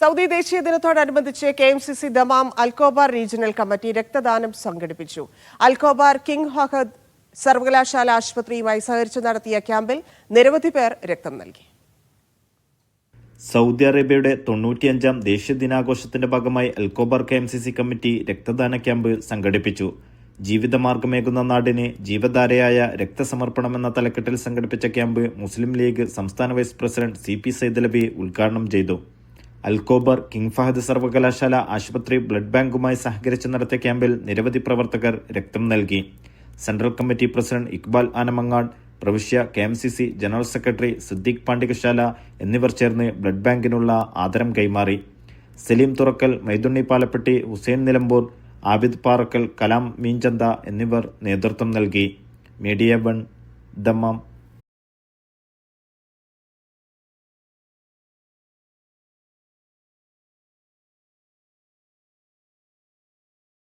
Saudi ദേശീയ ദിനത്തോടനുബന്ധിച്ച് KMCC Dammam Al Khobar regional committee രക്തദാനം സംഘടിപ്പിച്ചു. അൽഖോബാർ കിങ് ഫഹദ് സർവകലാശാല ആശുപത്രിയുമായി സഹകരിച്ച് നടത്തിയ ക്യാമ്പിൽ നിരവധി പേർ രക്തം നൽകി. സൗദി അറേബ്യയുടെ 95ാം ദേശീയ ദിനാഘോഷത്തിന്റെ ഭാഗമായി അൽഖോബാർ KMCC കമ്മിറ്റി രക്തദാന ക്യാമ്പ് സംഘടിപ്പിച്ചു. ജീവിതമാർഗമേകുന്ന നാടിന് ജീവധാരയായ രക്തസമർപ്പണം എന്ന തലക്കെട്ടിൽ സംഘടിപ്പിച്ച ക്യാമ്പ് മുസ്ലിം ലീഗ് സംസ്ഥാന വൈസ് പ്രസിഡന്റ് CP സൈദലബി ഉദ്ഘാടനം ചെയ്തു. അൽഖോബാർ കിങ് ഫഹദ് സർവകലാശാല ആശുപത്രി ബ്ലഡ് ബാങ്കുമായി സഹകരിച്ച് നടത്തിയ ക്യാമ്പിൽ നിരവധി പ്രവർത്തകർ രക്തം നൽകി. Central committee president Iqbal Anamangad, പ്രവിശ്യ KMCC general secretary Siddique Pandikashala എന്നിവർ ചേർന്ന് ബ്ലഡ് ബാങ്കിനുള്ള ആദരം കൈമാറി. സലീം തുറക്കൽ, മൈദുണ്ണി പാലപ്പെട്ടി, ഹുസൈൻ നിലമ്പൂർ, ആബിദ് പാറക്കൽ, കലാം മീൻചന്ത എന്നിവർ നേതൃത്വം നൽകി. Media 1 Dammam.